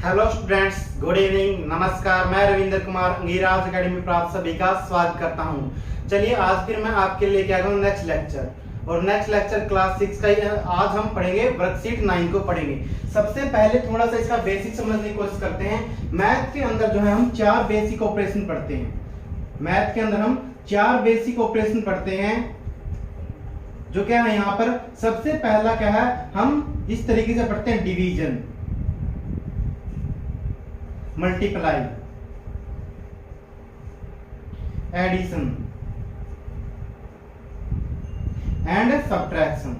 Hello students, good evening, नमस्कार। मैं Ravindra Kumar अंगीराज academy प्राप्त सभी का स्वागत करता हूं। चलिए आज फिर मैं आपके लिए क्या करूं नेक्स्ट लेक्चर, और नेक्स्ट लेक्चर क्लास 6 का ही आज हम पढ़ेंगे वर्कशीट 9 को पढ़ेंगे। सबसे पहले थोड़ा सा इसका बेसिक समझने की कोशिश करते हैं। मैथ के अंदर जो है हम 4 बेसिक ऑपरेशन पढ़ते हैं। मैथ के अंदर हम 4 बेसिक ऑपरेशन पढ़ते हैं, जो क्या है यहाँ पर सबसे पहला क्या है, हम इस तरीके से पढ़ते हैं division, multiply, addition and subtraction.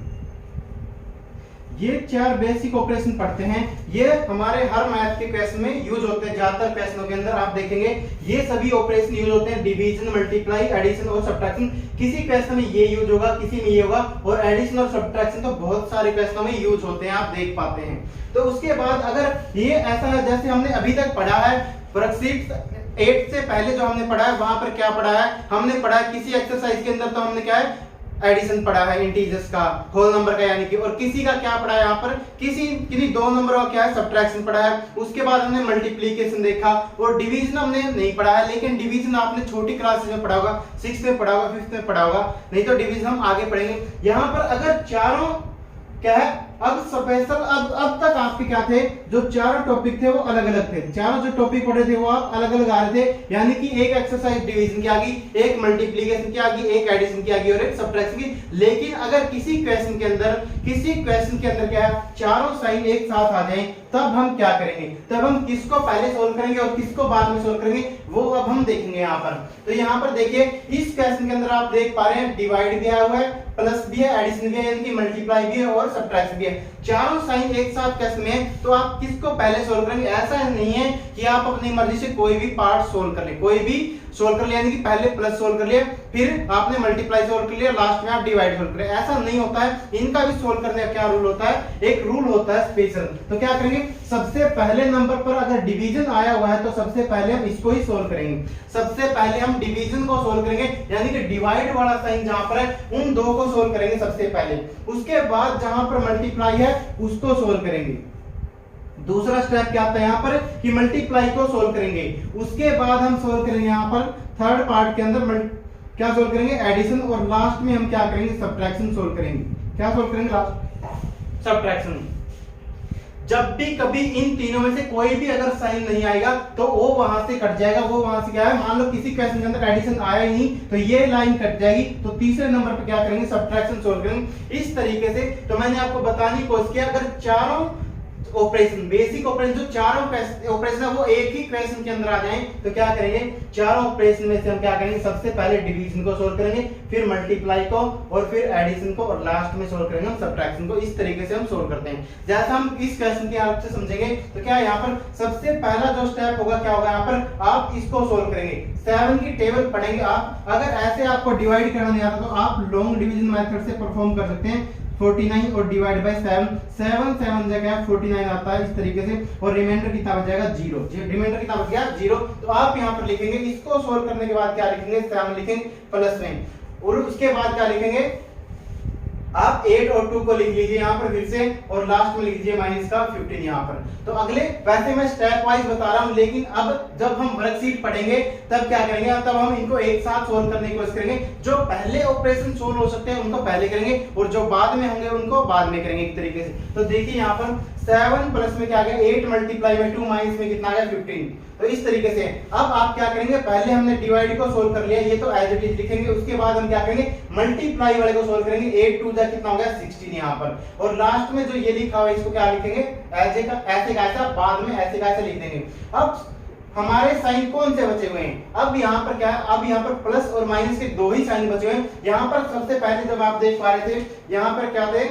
ये 4 बेसिक ऑपरेशन पढ़ते हैं। ये हमारे हर मैथ के क्वेश्चन में यूज होते हैं। ज्यादातर क्वेश्चनों के अंदर आप देखेंगे ये सभी ऑपरेशन यूज होते हैं, डिवीजन, मल्टीप्लाई, एडिशन और सब्ट्रैक्शन। किसी क्वेश्चन में ये यूज होगा, किसी में ये होगा, और एडिशन और सब्ट्रैक्शन तो बहुत सारे क्वेश्चनों में यूज होते हैं, आप देख पाते हैं। तो उसके बाद अगर ये ऐसा है जैसे हमने अभी तक पढ़ा है, वर्कशीट 8 से पहले जो हमने पढ़ा है वहां पर क्या पढ़ा है, हमने पढ़ा है किसी एक्सरसाइज के अंदर तो हमने क्या है एडिशन पढ़ा है, इंटीजर्स का, होल नंबर का यानी कि, और किसी का क्या पढ़ा है यहाँ पर, किसी 2 नंबर का क्या है सब्ट्रैक्शन पढ़ा है। उसके बाद हमने मल्टीप्लिकेशन देखा, और डिवीजन हमने नहीं पढ़ा है, लेकिन डिवीजन आपने छोटी क्लासेस में पढ़ा होगा, 6th में पढ़ा होगा, 5th में पढ़ा होगा, नहीं तो डिवीजन हम आगे पढ़ेंगे। यहाँ पर अगर चारों क्या है, अब स्पेशल अब तक आपके क्या थे, जो चारों टॉपिक थे वो अलग अलग थे। चारों जो टॉपिक पढ़े थे वो आप अलग अलग आ रहे थे, यानी कि एक एक्सरसाइज डिवीजन की आ गई, एक मल्टीप्लिकेशन की आ गई, एक एडिशन की आ गई और एक सब्ट्रैक्शन की। लेकिन अगर किसी क्वेश्चन के अंदर क्या है, चारों साइन एक साथ आ जाएं, तब हम क्या करेंगे, तब हम किसको पहले सोल्व करेंगे और किसको बाद में सोल्व करेंगे, वो अब हम देखेंगे यहाँ पर। तो यहाँ पर देखिए इस क्वेश्चन के अंदर आप देख पा रहे हैं डिवाइड दिया हुआ है, प्लस भी है, एडिशन भी है, यानी कि मल्टीप्लाई भी है और सब्ट्रैक्शन भी है। चारों साइन एक साथ क्वेश्चन में, तो आप किसको पहले सोल्व करेंगे। ऐसा नहीं है कि आप अपनी मर्जी से कोई भी पार्ट सोल्व कर ले, कोई भी सोल्व कर लिया, यानी कि पहले प्लस सोल्व कर लिया, फिर आपने मल्टीप्लाई सोल्व कर लिया, लास्ट में आप डिवाइड सोल्व करें, ऐसा नहीं होता है। इनका भी सोल्व करने का क्या रूल होता है, एक रूल होता है स्पेशल। तो क्या करेंगे, सबसे पहले नंबर पर अगर डिवीजन आया हुआ है तो सबसे पहले हम इसको ही सोल्व करेंगे। सबसे पहले हम डिवीजन को सोल्व करेंगे, यानी कि डिवाइड वाला साइन जहां पर है उन दो को सोल्व करेंगे सबसे पहले। उसके बाद जहां पर मल्टीप्लाई है उसको सोल्व करेंगे। दूसरा स्टेप क्या आता है यहाँ पर कि मल्टीप्लाई को सोल्व करेंगे। उसके बाद हम सोल्व करेंगे यहाँ पर थर्ड पार्ट के अंदर क्या सोल्व करेंगे, एडिशन, और लास्ट में हम क्या करेंगे, सब्ट्रैक्शन सोल्व करेंगे। क्या सोल्व करेंगे, लास्ट सब्ट्रैक्शन। जब भी कभी इन तीनों में से कोई भी अगर साइन नहीं आएगा तो वो वहां से कट जाएगा। वो वहां से क्या है, मान लो किसी क्वेश्चन के अंदर एडिशन आया ही नहीं तो ये लाइन कट जाएगी, तो तीसरे नंबर पे क्या करेंगे, सब्ट्रैक्शन सोल्व करेंगे। इस तरीके से तो मैंने आपको बताने की कोशिश किया, अगर चारों ऑपरेशन, बेसिक ऑपरेशन जो चारों ऑपरेशन है वो एक ही क्वेश्चन के अंदर आ जाएं, तो क्या करेंगे, चारों ऑपरेशन में से हम क्या करेंगे, सबसे पहले डिवीजन को सोल्व करेंगे, फिर मल्टीप्लाई को, और फिर एडिशन को, और लास्ट में सोल्व करेंगे हम सब्ट्रैक्शन को। इस तरीके से हम सोल्व करते हैं। जैसा हम इस क्वेश्चन की हेल्प से समझेंगे तो क्या यहाँ पर सबसे पहला जो स्टेप होगा क्या होगा, यहाँ पर आप इसको सोल्व करेंगे। 7 की टेबल पढ़ेंगे आप। अगर ऐसे आपको डिवाइड करना नहीं आता तो आप लॉन्ग डिवीजन मेथड से परफॉर्म कर सकते हैं। 49 और डिवाइड बाय 7, 7 जगह 49 आता है इस तरीके से, और रिमाइंडर कितना बच जाएगा, 0। रिमाइंडर कितना बच गया, 0। तो आप यहाँ पर लिखेंगे, इसको सोल्व करने के बाद क्या लिखेंगे, 7 लिखेंगे प्लस में, और उसके बाद क्या लिखेंगे, आप 8 और 2 को लिख लीजिए यहाँ पर फिर से, और लास्ट में लिख लीजिए माइनस का 15 यहाँ पर। तो अगले, वैसे मैं स्टेप वाइज बता रहा हूँ, लेकिन अब जब हम वर्कशीट पढ़ेंगे तब क्या करेंगे, तब हम इनको एक साथ सोल्व करने की कोशिश करेंगे। जो पहले ऑपरेशन सोल्व हो सकते हैं उनको पहले करेंगे, और जो बाद में होंगे उनको बाद में करेंगे एक तरीके से। तो देखिए यहाँ पर 7 प्लस में क्या आ गया, 8 मल्टीप्लाई में 2 माइनस में कितना आ गया, 15। तो इस तरीके से अब आप क्या करेंगे, पहले हमने डिवाइड को सोल्व कर लिया, ये तो एज इट इज लिखेंगे। उसके बाद हम क्या करेंगे, मल्टीप्लाई वाले को सोल्व करेंगे। 8 2 जा कितना हो गया, 16 यहाँ पर, और लास्ट में जो ये लिखा हुआ है इसको क्या लिखेंगे, ऐसे का ऐसा, बाद में ऐसे का ऐसे लिख देंगे। अब हमारे साइन कौन से बचे हुए हैं, अब यहाँ पर क्या है, अब यहाँ पर प्लस और माइनस के 2 ही साइन बचे हुए हैं। यहाँ पर सबसे पहले जब आप देख पा रहे थे, यहाँ पर क्या थे,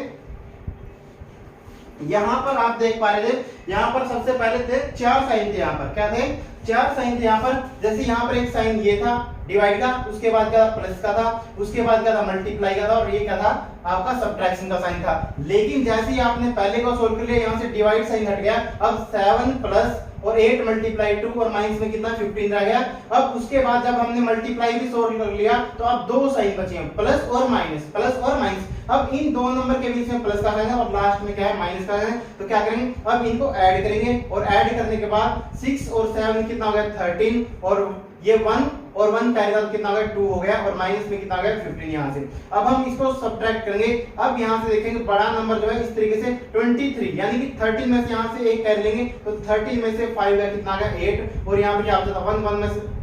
यहाँ पर आप देख पा रहे थे, यहाँ पर सबसे पहले थे 4 साइन थे। यहाँ पर क्या थे, 4 साइन थे यहाँ पर। जैसे यहाँ पर एक साइन ये था डिवाइड का, उसके बाद क्या था, प्लस का था, उसके बाद क्या था, मल्टीप्लाई का था, और ये क्या था, आपका सब्ट्रैक्शन का साइन था। लेकिन जैसे ही आपने पहले को सोल्व कर लिया, यहाँ से डिवाइड साइन हट गया। अब 7 प्लस और 8 मल्टीप्लाई 2 और माइनस में कितना 15 रह गया। अब उसके बाद जब हमने मल्टीप्लाई भी सोल्व कर लिया तो अब दो साइन बचे हैं, प्लस और माइनस, प्लस और माइनस। अब इन दो नंबर के बीच में प्लस का साइन है और लास्ट में क्या है माइनस का साइन है। तो क्या करेंगे, अब इनको ऐड करेंगे और ऐड करने के बाद 6 और 7 कितना हो गया 13 और ये 1 और 1 कैरी आउट कितना हो गया 2 हो गया और माइनस में कितना आ गया 15 यहाँ से। अब हम इसको सब्ट्रैक्ट करेंगे। अब यहाँ से देखेंगे बड़ा नंबर जो है इस तरीके से 23 यानी कि 13 में से यहाँ से एक कैरी लेंगे तो 13 में से 5 गया कितना आ गया 8 और यहाँ पे क्या बचा था 1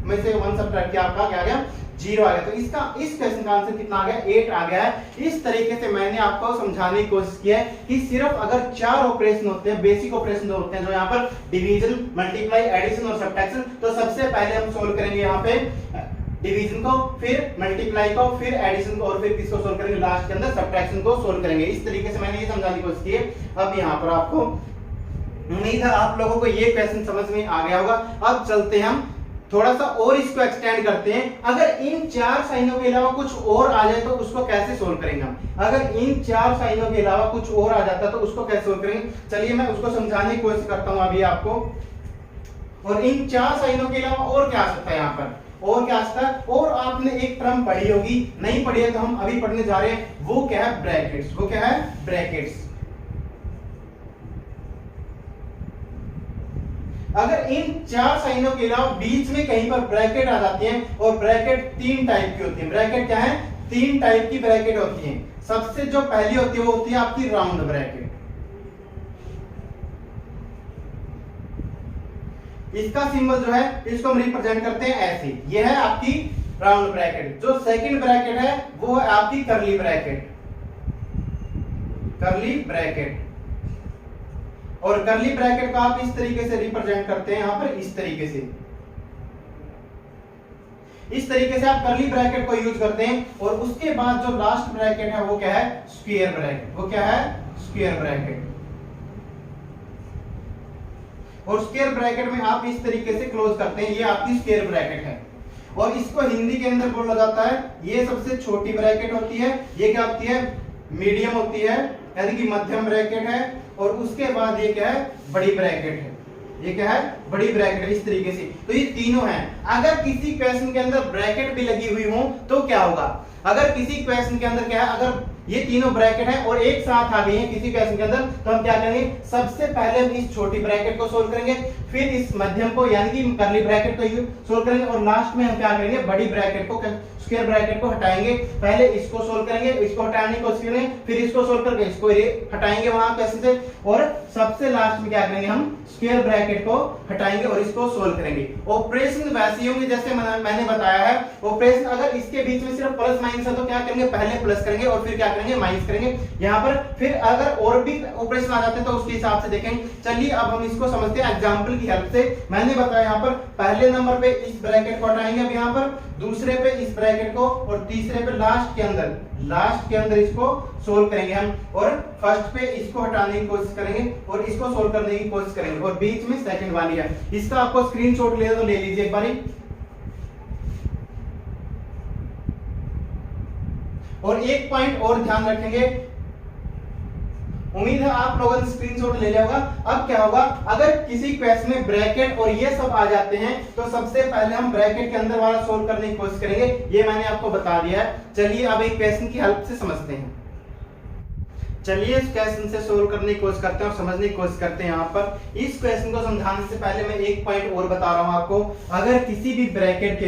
में से 1 सब्ट्रैक्ट किया आपका क्या आ गया 0 आ गया। तो इसका इस क्वेश्चन का आंसर कितना आ गया 8 आ गया है। इस तरीके से मैंने आपको समझाने की कोशिश की है कि सिर्फ अगर 4 ऑपरेशन होते हैं, बेसिक ऑपरेशन जो होते हैं, जो यहाँ पर डिवीजन, मल्टीप्लाई, एडिशन और सब्ट्रैक्शन, तो सबसे पहले हम सोल्व करेंगे यहाँ पे डिवीजन को, फिर मल्टीप्लाई को, फिर एडिशन को और फिर किसको सोल्व करेंगे लास्ट के अंदर सब्ट्रैक्शन को सोल्व करेंगे। इस तरीके से मैंने ये समझाने की कोशिश की है। अब यहाँ पर आपको उम्मीद है आप लोगों को ये क्वेश्चन समझ में आ गया होगा। अब चलते हैं हम थोड़ा सा और इसको एक्सटेंड करते हैं। अगर इन 4 साइनों के अलावा कुछ और आ जाए तो उसको कैसे सोल्व करेंगे हम। अगर इन 4 साइनों के अलावा कुछ और आ जाता तो उसको कैसे सोल्व करेंगे, चलिए मैं उसको समझाने की कोशिश करता हूं अभी आपको। और इन 4 साइनों के अलावा और क्या आ सकता है यहाँ पर, और क्या आ सकता है, और आपने एक टर्म पढ़ी होगी, नहीं पढ़ी है तो हम अभी पढ़ने जा रहे हैं। वो क्या है ब्रैकेट्स। वो क्या है ब्रैकेट्स। अगर इन 4 साइनों के अलावा बीच में कहीं पर ब्रैकेट आ जाती हैं, और ब्रैकेट 3 टाइप की होती है। ब्रैकेट क्या है 3 टाइप की ब्रैकेट होती हैं। सबसे जो पहली होती है वो होती है आपकी राउंड ब्रैकेट। इसका सिंबल जो है इसको हम रिप्रेजेंट करते हैं ऐसे, ये है आपकी राउंड ब्रैकेट। जो सेकंड ब्रैकेट है वो है आपकी कर्ली ब्रैकेट। कर्ली ब्रैकेट, और कर्ली ब्रैकेट को आप इस तरीके से रिप्रेजेंट करते हैं यहाँ पर इस तरीके से। इस तरीके से आप कर्ली ब्रैकेट को यूज करते हैं। और उसके बाद जो लास्ट ब्रैकेट है वो क्या है स्क्वायर ब्रैकेट। वो क्या है स्क्वायर ब्रैकेट। और स्क्वायर ब्रैकेट में आप इस तरीके से क्लोज करते हैं, ये आपकी स्क्वायर ब्रैकेट है। और इसको हिंदी के अंदर बोला जाता है, ये सबसे छोटी ब्रैकेट होती है, ये क्या होती है मीडियम होती है यानी कि मध्यम ब्रैकेट है। और उसके बाद ये क्या है बड़ी ब्रैकेट है। ये क्या है बड़ी ब्रैकेट है इस तरीके से। तो ये तीनों हैं। अगर किसी क्वेश्चन के अंदर ब्रैकेट भी लगी हुई हो तो क्या होगा, अगर किसी क्वेश्चन के अंदर क्या है, अगर ये तीनों ब्रैकेट है और एक साथ आ गई हैं किसी क्वेश्चन के अंदर, तो हम क्या करेंगे सबसे पहले हम इस छोटी ब्रैकेट को सोल्व करेंगे, फिर इस मध्यम को यानी कि कर्ली ब्रैकेट को सोल्व करेंगे, और लास्ट में हम क्या करेंगे बड़ी ब्रैकेट को स्क्वायर ब्रैकेट को हटाएंगे। पहले इसको सोल्व करेंगे, इसको हटाने की कोशिश करेंगे, फिर इसको सोल्व करके इसको हटाएंगे वहां क्वेश्चन से, और सबसे लास्ट में क्या करेंगे हम स्क्वायर ब्रैकेट को हटाएंगे और इसको सोल्व करेंगे। ऑपरेशन वैसे होंगे जैसे मैंने बताया है। ऑपरेशन अगर इसके बीच में सिर्फ प्लस माइनस है तो क्या करेंगे पहले प्लस करेंगे और फिर क्या करेंगे माइनस करेंगे यहाँ पर। फिर अगर और भी ऑपरेशन आ जाते हैं तो उसके हिसाब से देखेंगे। चलिए अब हम इसको समझते हैं एग्जांपल की हेल्प से। मैंने बताया यहाँ पर पहले नंबर पे इस ब्रैकेट को हटाएंगे अब यहाँ पर, दूसरे पे इस ब्रैकेट को, और तीसरे पे लास्ट के अंदर इसको सोल्व करेंगे हम, और फर्स्ट पे इसको हटाने की कोशिश करेंगे और इसको सोल्व करने की कोशिश करेंगे, और बीच में सेकंड वाली है। इसका आपको स्क्रीनशॉट ले तो ले लीजिए एक बारी। और एक पॉइंट और ध्यान रखेंगे, उम्मीद है आप लोगों ने स्क्रीनशॉट ले लिया होगा। अब क्या होगा अगर किसी क्वेश्चन में ब्रैकेट और ये सब आ जाते हैं तो सबसे पहले हम ब्रैकेट के अंदर वाला सोल्व करने की कोशिश करेंगे, ये मैंने आपको बता दिया है। चलिए अब एक क्वेश्चन की हेल्प से समझते हैं। चलिए इस क्वेश्चन से सोल्व करने की कोशिश करते हैं और समझने की कोशिश करते हैं। यहाँ पर इस क्वेश्चन को समझाने से पहले मैं एक पॉइंट और बता रहा हूँ आपको। अगर किसी भी ब्रैकेट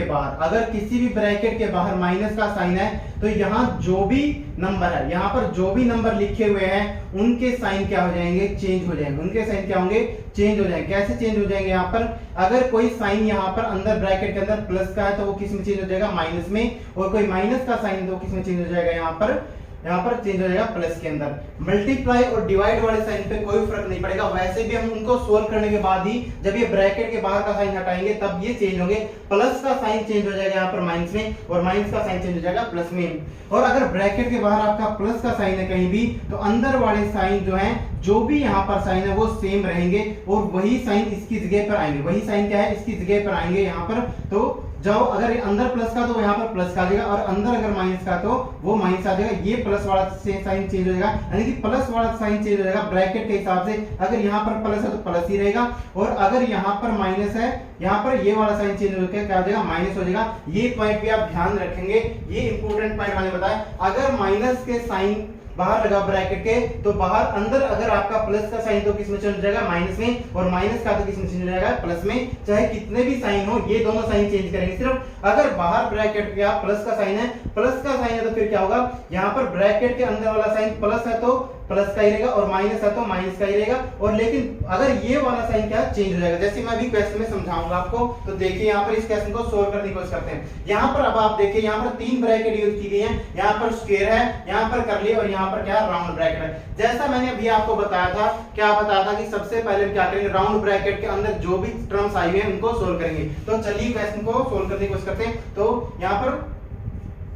के बाहर माइनस का साइन है तो यहाँ जो भी नंबर है, यहाँ पर जो भी नंबर लिखे हुए हैं उनके साइन क्या हो जाएंगे चेंज हो जाएंगे। उनके साइन क्या होंगे चेंज हो जाएंगे। कैसे चेंज हो जाएंगे, यहाँ पर अगर कोई साइन यहाँ पर अंदर ब्रैकेट के अंदर प्लस का है तो वो किस में चेंज हो जाएगा माइनस में, और कोई माइनस का साइन है तो वो किस में चेंज हो जाएगा यहाँ पर चेंज हो जाएगा प्लस के अंदर। मल्टीप्लाई और डिवाइड वाले साइन पे कोई फर्क नहीं पड़ेगा, वैसे भी हम उनको सोल्व करने के बाद ही जब ये ब्रैकेट के बाहर का साइन हटाएंगे तब ये चेंज होंगे। प्लस का साइन चेंज हो जाएगा यहाँ पर माइनस में, और माइनस का साइन चेंज हो जाएगा प्लस में। और अगर ब्रैकेट के बाहर आपका प्लस का साइन है कहीं भी तो अंदर वाले साइन जो है जो भी यहाँ पर साइन है वो सेम रहेंगे, और वही साइन इसकी जगह पर आएंगे। वही साइन क्या है इसकी जगह पर आएंगे यहाँ पर, तो जो अगर अंदर प्लस का तो यहाँ पर प्लस का आ जाएगा, और अंदर अगर माइनस का तो वो माइनस आ जाएगा। ये प्लस वाला साइन चेंज हो जाएगा, यानी कि प्लस वाला साइन चेंज हो जाएगा ब्रैकेट के हिसाब से। अगर यहाँ पर प्लस है तो प्लस ही रहेगा, और अगर यहाँ पर माइनस है, यहाँ पर ये वाला साइन चेंज होकर क्या हो जाएगा, माइनस हो जाएगा। ये पॉइंट भी आप ध्यान रखेंगे, ये इंपॉर्टेंट पॉइंट मैंने बताया। अगर माइनस के साइन बाहर लगा ब्रैकेट के, तो बाहर अंदर अगर आपका प्लस का साइन तो किसमें चेंज हो जाएगा, माइनस में, और माइनस का तो किसमें चेंज हो जाएगा, प्लस में। चाहे कितने भी साइन हो, ये दोनों साइन चेंज करेंगे। सिर्फ अगर बाहर ब्रैकेट के आप प्लस का साइन है, प्लस का साइन है, तो फिर क्या होगा, यहाँ पर ब्रैकेट के अंदर वाला साइन प्लस है तो प्लस का ही रहेगा, और माइनस है तो माइनस का ही रहेगा। और लेकिन अगर ये वाला साइन क्या चेंज हो जाएगा, जैसे मैं अभी क्वेश्चन में समझाऊंगा आपको। तो देखिए यहाँ पर इस क्वेश्चन को सोल्व करने की कोशिश करते हैं। यहाँ पर अब आप देखिए, यहाँ पर 3 ब्रैकेट यूज की गई है। यहाँ पर स्क्वायर है, यहाँ पर कर्ली, और यहाँ पर क्या राउंड ब्रैकेट है। जैसा मैंने अभी आपको बताया था, क्या बताया था कि सबसे पहले क्या करेंगे, राउंड ब्रैकेट के अंदर जो भी टर्म्स आई हुई है उनको सोल्व करेंगे। तो चलिए क्वेश्चन को सोल्व करने की कोशिश करते हैं। तो यहाँ पर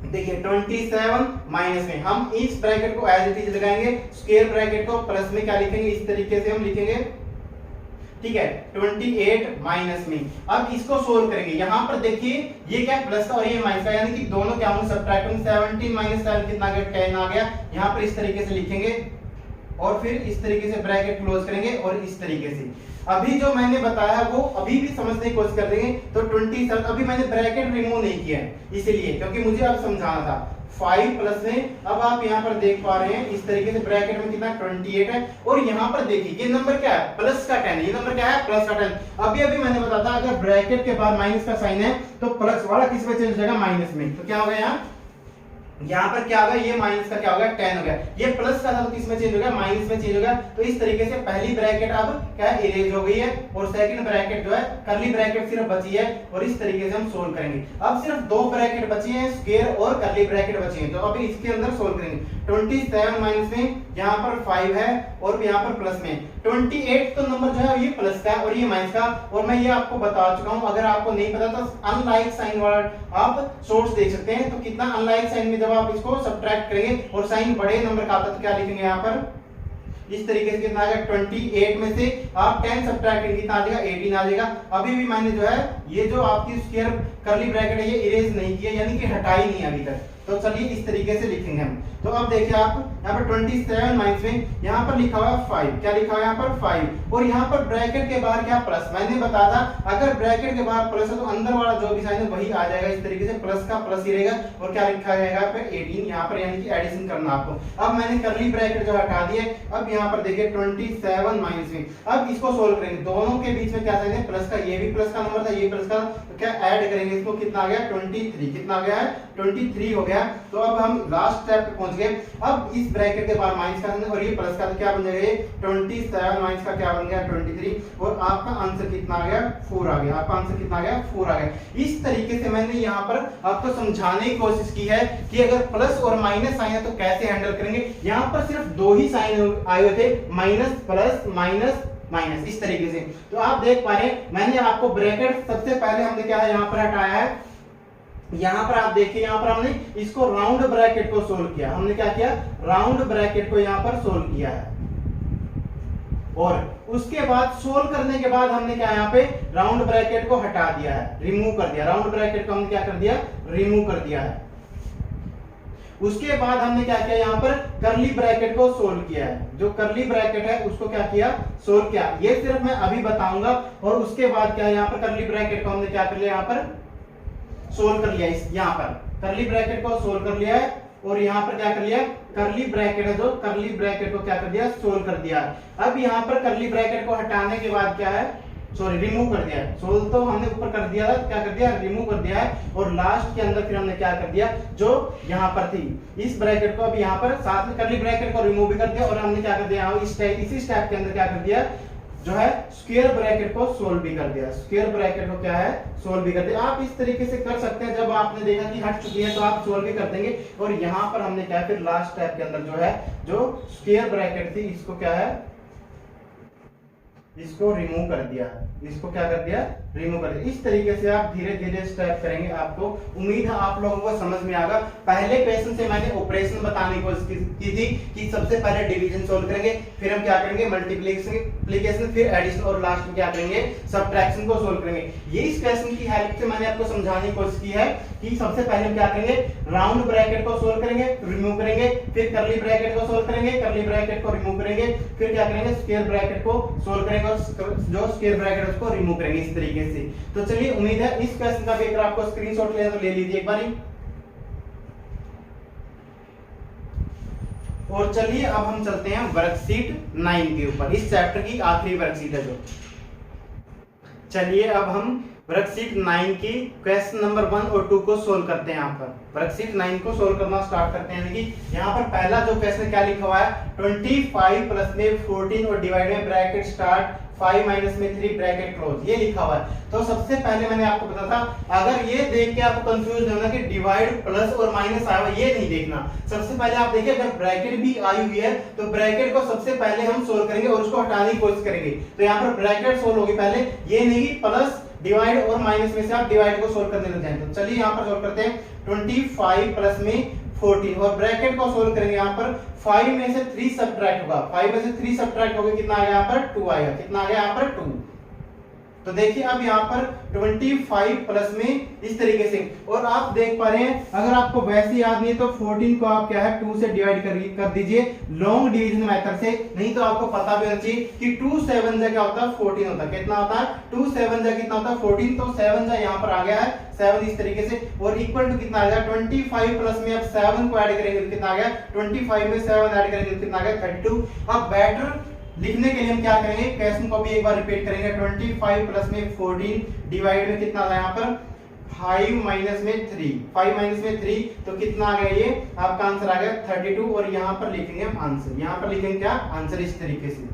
देखिए 27 माइनस में हम इस ब्रैकेट को एज इट इज लगाएंगे, स्क्वायर ब्रैकेट को प्लस में क्या लिखेंगे, इस तरीके से हम लिखेंगे, ठीक है। 28 माइनस में अब इसको सोल्व करेंगे। यहां पर देखिए ये क्या प्लस का और ये माइनस का, यानी कि दोनों क्या होंगे, सब्ट्रैक्ट होंगे। 17 माइनस 7 कितना आ गया, 10 आ गया। यहां पर इस तरीके से लिखेंगे, और फिर इस तरीके से ब्रैकेट क्लोज करेंगे, और इस तरीके से। अभी जो मैंने बताया वो अभी भी समझने की कोशिश कर देंगे। तो 27, अभी मैंने ब्रैकेट रिमूव नहीं किया है इसलिए, क्योंकि मुझे अब समझाना था। 5 प्लस में अब आप यहाँ पर देख पा रहे हैं इस तरीके से ब्रैकेट में कितना 28 है, और यहाँ पर देखिए ये नंबर क्या है, प्लस का 10। ये नंबर क्या है, प्लस का 10। अभी मैंने बताया था अगर ब्रैकेट के बाद माइनस का साइन है तो प्लस वाला किस में चेंज हो जाएगा, माइनस में। तो क्या होगा यहाँ पर क्या होगा, ये माइनस का क्या होगा, 10 हो गया। ये प्लस का था तो किस में चेंज हो गया, माइनस में चेंज हो गया। तो इस तरीके से पहली ब्रैकेट अब क्या इरेज हो गई है, और सेकंड ब्रैकेट जो है कर्ली ब्रैकेट सिर्फ बची है, और इस तरीके से हम सोल्व करेंगे। अब सिर्फ 2 ब्रैकेट बची हैं, स्क्वायर और कर्ली ब्रैकेट बची हैं। तो अब इसके अंदर सोल्व करेंगे। 27 माइनस में यहाँ पर 5 है, और यहाँ पर प्लस में 28 तो नंबर जो है ये प्लस का है और ये माइनस का। और मैं ये आपको बता चुका हूं, अगर आपको नहीं पता तो अनलाइक साइन वाला आप सोर्स देख सकते हैं। तो कितना अनलाइक साइन में जब आप इसको सब्ट्रैक्ट करेंगे और साइन बड़े नंबर का आता है तो क्या लिखेंगे यहाँ पर, इस तरीके से कितना आ गया, 28 में से आप 10 सब्ट्रैक्ट करेंगे, कितना आ जाएगा, 18 आ जाएगा। अभी भी मैंने जो है ये जो आपकी स्क्वायर कर्ली ब्रैकेट है ये इरेज नहीं किया, यानी कि हटाई नहीं अभी तक। तो चलिए इस तरीके से लिखेंगे हम। तो अब देखिए आप यहाँ पर 27 माइनस में यहाँ पर लिखा हुआ है 5, क्या लिखा हुआ है यहाँ पर 5, और यहाँ पर ब्रैकेट के बाहर क्या प्लस। मैंने बताया था अगर ब्रैकेट के बाहर प्लस है तो अंदर वाला जो भी साइन है वही आ जाएगा, इस तरीके से प्लस का प्लस ही रहेगा। और क्या लिखा जाएगा यहाँ पे 18, यहाँ पर यानी कि एडिशन करना आपको। अब मैंने कर्ली ब्रैकेट जो हटा दिए। अब यहाँ पर देखिए 27 माइनस में, अब इसको सोल्व करेंगे। दोनों के बीच में क्या साइन है, प्लस का। ये भी प्लस का नंबर था, ये प्लस का, तो क्या ऐड करेंगे इसको, कितना आ गया 23, कितना आ गया है 23 हो गया। तो अब हम लास्ट स्टेप पे पहुंच गए। अब इस ब्रैकेट के बाद माइनस का और ये प्लस का, तो क्या बन जाएगा, ये 27 माइनस का क्या बन गया 23, और आपका आंसर कितना आ गया 4 आ गया। आपका आंसर कितना आ गया 4 आ गया। इस तरीके से मैंने यहाँ पर आपको समझाने की कोशिश की है कि अगर प्लस और माइनस साइन है तो कैसे हैंडल करेंगे। यहाँ पर सिर्फ 2 ही साइन आए हुए थे, माइनस प्लस माइनस माइनस, इस तरीके से। तो आप देख पा रहे हैं मैंने आपको ब्रैकेट सबसे पहले हमने क्या है यहाँ पर हटाया है। यहाँ पर आप देखिए, यहाँ पर हमने इसको राउंड ब्रैकेट को सोल्व किया। हमने क्या किया, राउंड ब्रैकेट को यहाँ पर सोल्व किया है, और उसके बाद सोल्व करने के बाद हमने क्या यहाँ पे राउंड ब्रैकेट को हटा दिया है, रिमूव कर दिया। राउंड ब्रैकेट को हमने क्या कर दिया, रिमूव कर दिया है। उसके बाद हमने क्या किया, यहाँ पर कर्ली ब्रैकेट को सोल्व किया है। जो कर्ली ब्रैकेट है उसको क्या किया, सोल्व किया। ये सिर्फ मैं अभी बताऊंगा। और उसके बाद क्या, यहाँ पर कर्ली ब्रैकेट को हमने क्या कर लिया, यहाँ पर सोल्व कर लिया। इस यहाँ पर कर्ली ब्रैकेट को सोल्व कर लिया है, और यहाँ पर क्या कर लिया, कर्ली ब्रैकेट है जो कर्ली ब्रैकेट को क्या कर दिया, सोल्व कर दिया। अब यहाँ पर कर्ली ब्रैकेट को हटाने के बाद क्या है, सॉरी रिमूव कर दिया है। सोल्व तो हमने ऊपर कर दिया था, क्या कर दिया, रिमूव कर दिया है। और लास्ट के अंदर फिर हमने क्या कर दिया, जो यहाँ पर थी इस ब्रैकेट को अब यहाँ पर साथ में कर्ली ब्रैकेट को रिमूव भी कर दिया, और हमने क्या कर दिया, इसी स्टेप के अंदर क्या कर दिया, जो है स्क्वायर ब्रैकेट को सोल्व भी कर दिया। स्क्वायर ब्रैकेट को क्या है, सोल्व भी कर दिया। आप इस तरीके से कर सकते हैं। जब आपने देखा कि हट चुकी है तो आप सोल्व भी कर देंगे। और यहाँ पर हमने क्या, फिर लास्ट स्टेप के अंदर जो है, जो स्क्वायर ब्रैकेट थी इसको क्या है, इसको रिमूव कर दिया, इसको क्या कर दिया, रिमूव कर दिया। इस तरीके से आप धीरे धीरे स्टेप करेंगे, आपको उम्मीद है आप लोगों को समझ में आएगा। पहले क्वेश्चन से मैंने ऑपरेशन बताने की कोशिश की थी कि सबसे पहले डिवीजन सोल्व करेंगे, फिर हम क्या करेंगे मल्टीप्लिकेशन, फिर एडिशन और लास्ट में क्या करेंगे सब्ट्रैक्शन को सोल्व करेंगे। ये इस क्वेश्चन की हेल्प से मैंने आपको समझाने की कोशिश की है कि सबसे पहले हम क्या करेंगे राउंड ब्रैकेट को सोल्व करेंगे, रिमूव करेंगे, फिर कर्ली ब्रैकेट को सोल्व करेंगे, कर्ली ब्रैकेट को रिमूव करेंगे, फिर क्या करेंगे स्क्वायर ब्रैकेट को सोल्व करेंगे और जो स्क्वायर ब्रैकेट उसको रिमूव करेंगे इस तरीके से। तो चलिए उम्मीद है इस क्वेश्चन का भी अगर आपको स्क्रीनशॉट लेना तो ले लीजिए एक बारी। और चलिए अब हम चलते हैं वर्कशीट 9 के ऊपर, इस चैप्टर की आखिरी वर्कशीट है जो। चलिए अब हम वर्कशीट 9 की क्वेश्चन नंबर 1 और 2 को सोल्व करते हैं। यहाँ पर वर्कशीट 9 को सोल्व करना स्टार्ट करते हैं। देखिए यहाँ पर पहला जो क्वेश्चन क्या लिखा हुआ है 25 प्लस में 14 और डिवाइड में ब्रैकेट स्टार्ट 5 माइनस में 3 ब्रैकेट क्लोज, ये लिखा हुआ है। तो सबसे पहले मैंने आपको बताया था अगर ये देख के आपको कंफ्यूज होना कि डिवाइड प्लस और माइनस आया हुआ, ये नहीं देखना। सबसे पहले आप देखिए अगर ब्रैकेट भी आई हुई है तो ब्रैकेट को सबसे पहले हम सोल्व करेंगे और उसको हटाने की कोशिश करेंगे। तो यहाँ पर ब्रैकेट सोल्व होगी पहले, ये नहीं प्लस डिवाइड और माइनस में से आप डिवाइड को सोल्व करने लग जाएं। तो चलिए यहाँ पर सोल्व करते हैं 25 प्लस में 14 और ब्रैकेट को सोल्व करेंगे। यहाँ पर 5 में से 3 सब्ट्रैक्ट होगा, 5 में से 3 सब्ट्रैक्ट होगा, कितना आ गया यहाँ पर 2 आएगा, कितना आ गया यहाँ पर 2। तो देखिए अब यहाँ पर 25 प्लस में इस तरीके से, और आप देख पा रहे हैं अगर आपको वैसे याद नहीं है तो 14 को आप क्या है 2 से डिवाइड कर दीजिए लॉन्ग डिवीजन मेथड से, नहीं तो आपको पता भी होना चाहिए कि 2 7 जा क्या होता है 14 होता है। कितना होता है 2 7 जा कितना होता है 14, तो 7 जा यहाँ पर आ गया है 7 इस तरीके से, और इक्वल टू कितना आ गया 25 प्लस में अब 7 को ऐड करेंगे तो कितना आ गया 25 में 7 ऐड करेंगे तो कितना आ गया 32। अब बेटर लिखने के लिए हम क्या करेंगे क्वेश्चन को भी एक बार रिपीट करेंगे 25 प्लस में 14 डिवाइड में कितना था यहाँ पर 5 माइनस में 3, 5 माइनस में 3 तो कितना आ गया ये आपका आंसर आ गया 32। और यहाँ पर लिखेंगे हम आंसर, यहाँ पर लिखेंगे क्या आंसर इस तरीके से।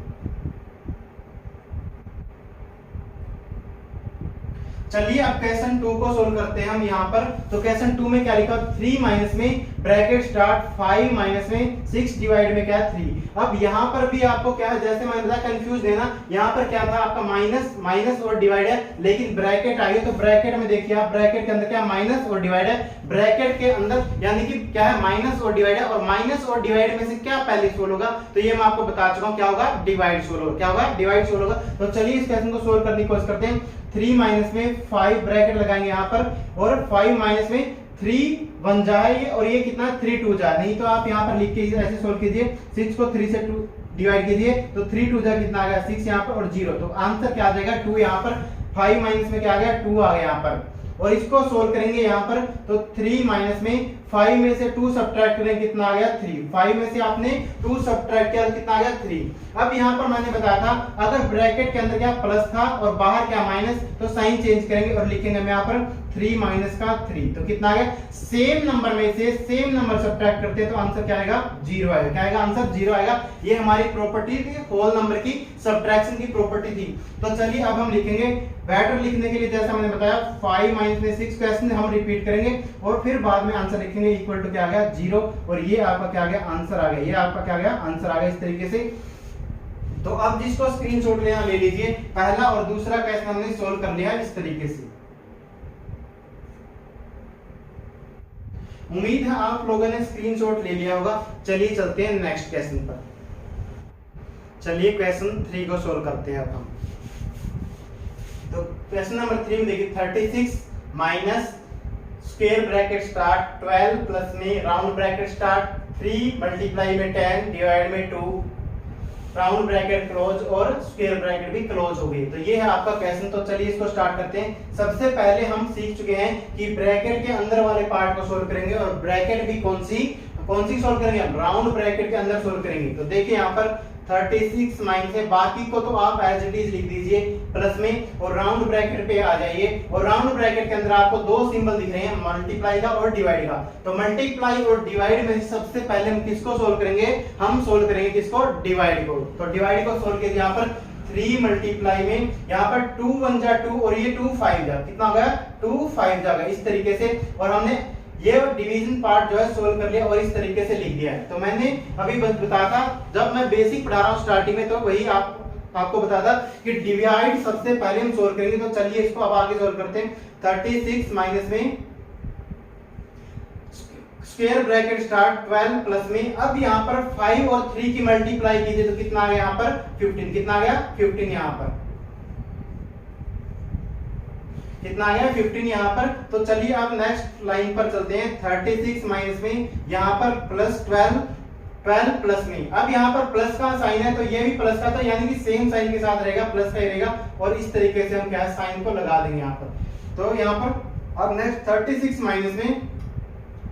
चलिए अब क्वेश्चन 2 को सोल्व करते हैं हम यहाँ पर। तो क्वेश्चन 2 में क्या लिखा 3 माइनस में ब्रैकेट स्टार्ट 5 माइनस में 6 डिवाइड में क्या है 3। अब यहाँ पर भी आपको क्या है जैसे मैंने बताया कंफ्यूज देना, यहाँ पर क्या था आपका माइनस माइनस और डिवाइड है, लेकिन ब्रैकेट आई है तो ब्रैकेट में देखिए आप ब्रैकेट के अंदर क्या माइनस और डिवाइड है, ब्रैकेट के अंदर यानी कि क्या है माइनस और डिवाइड है, और माइनस और डिवाइड में से क्या पहले सोल्व होगा तो ये मैं आपको बता चुका हूँ क्या होगा डिवाइड सोल्व होगा, क्या होगा डिवाइड सोल्व होगा। तो चलिए इस क्वेश्चन को सोल्व करने की कोशिश करते हैं। 3 माइनस में 5 ब्रैकेट लगाएंगे यहाँ पर, और 5 माइनस में 3 1 जाए और ये कितना 3 2 जाए, नहीं तो आप यहाँ पर लिख के ऐसे सोल्व कीजिए 6 को 3 से 2 डिवाइड कीजिए तो 3 2 जा कितना आ गया 6 यहाँ पर और 0, तो आंसर क्या आ जाएगा 2 यहाँ पर। 5 माइनस में क्या आ गया 2 आ गया यहाँ पर, और इसको सोल्व करेंगे यहाँ पर तो 3 माइनस में 5 में से 2 सब्ट्रैक्ट करेंगे कितना आ गया 3, 5 में से आपने 2 सब्ट्रैक्ट किया कितना आ गया 3। अब यहाँ पर मैंने बताया था अगर ब्रैकेट के अंदर क्या प्लस था और बाहर क्या माइनस, तो साइन चेंज करेंगे और लिखेंगे हम यहाँ पर 3 माइनस का 3, तो कितना आ गया सेम नंबर में से सेम नंबर सब्ट्रैक्ट करते हैं तो आंसर क्या आएगा 0 आएगा, क्या आएगा आंसर 0 आएगा। ये हमारी प्रॉपर्टी थी होल नंबर की सब्ट्रैक्शन की प्रॉपर्टी थी। तो चलिए अब हम लिखेंगे बेटर लिखने के लिए जैसा मैंने बताया 5 माइनस में 6 क्वेश्चन हम रिपीट करेंगे और फिर बाद में आंसर लिखेंगे इक्वल टू क्या आ गया 0, और ये आपका क्या आ गया आंसर आ गया, ये आपका क्या आ गया आंसर आ गया इस तरीके से। तो अब जिसको स्क्रीनशॉट लेना ले लीजिए, पहला और दूसरा क्वेश्चन हमने सोल्व कर लिया इस तरीके से। उम्मीद है आप लोगों ने स्क्रीनशॉट ले लिया होगा। चलिए चलते हैं नेक्स्ट क्वेश्चन पर। चलिए क्वेश्चन 3 को सोल्व करते हैं अब हम। तो क्वेश्चन नंबर 3 में देखिए 36 minus square bracket start 12 plus में राउंड ब्रैकेट स्टार्ट 3 मल्टीप्लाई में 10 डिवाइड में 2 राउंड ब्रैकेट क्लोज और स्क्वायर ब्रैकेट भी क्लोज हो गई। तो ये है आपका क्वेश्चन। तो चलिए इसको स्टार्ट करते हैं। सबसे पहले हम सीख चुके हैं कि ब्रैकेट के अंदर वाले पार्ट को सोल्व करेंगे, और ब्रैकेट भी कौन सी सोल्व करेंगे हम राउंड ब्रैकेट के अंदर सोल्व करेंगे। तो देखिए यहाँ पर 36 माइनस है, बाकी को तो आप एज इट इज लिख दीजिए प्लस में और राउंड ब्रैकेट पे आ जाइए, और राउंड ब्रैकेट के अंदर आपको दो सिंबल दिख रहे हैं मल्टीप्लाई का और डिवाइड का। तो मल्टीप्लाई और डिवाइड में सबसे पहले हम किसको सोल्व करेंगे, हम सोल्व करेंगे किसको डिवाइड को। तो डिवाइड को सोल्व कीजिए यहाँ पर 3 मल्टीप्लाई में यहाँ पर 2 1 जा 2 और ये 2 5 जा कितना हो गया 2 5 जाएगा इस तरीके से, और हमने ये डिवीजन पार्ट जो है सोल्व कर लिया और इस तरीके से लिख दिया है। तो मैंने अभी बताया था जब मैं बेसिक पढ़ा रहा हूँ स्टार्टिंग में, तो वही आप आपको बता था कि डिवाइड सबसे पहले हम सोल्व करेंगे। तो चलिए इसको अब आगे सोल्व करते हैं। 36 माइनस में स्क्वायर ब्रैकेट स्टार्ट 12 प्लस में, अब यहाँ पर 5 और 3 की मल्टीप्लाई कीजिए तो कितना आ गया यहाँ पर 15। कितना आ गया 15 यहाँ पर, कितना आ गया 15 यहाँ पर। तो चलिए आप नेक्स्ट लाइन पर चलते हैं। 36 माइनस में यहाँ पर प्लस 12 प्लस में, अब यहाँ पर प्लस का साइन है तो ये भी प्लस का था, यानी कि सेम साइन के साथ रहेगा, प्लस का ही रहेगा। और इस तरीके से हम क्या साइन को लगा देंगे यहाँ पर। तो यहाँ पर अब नेक्स्ट 36 माइनस में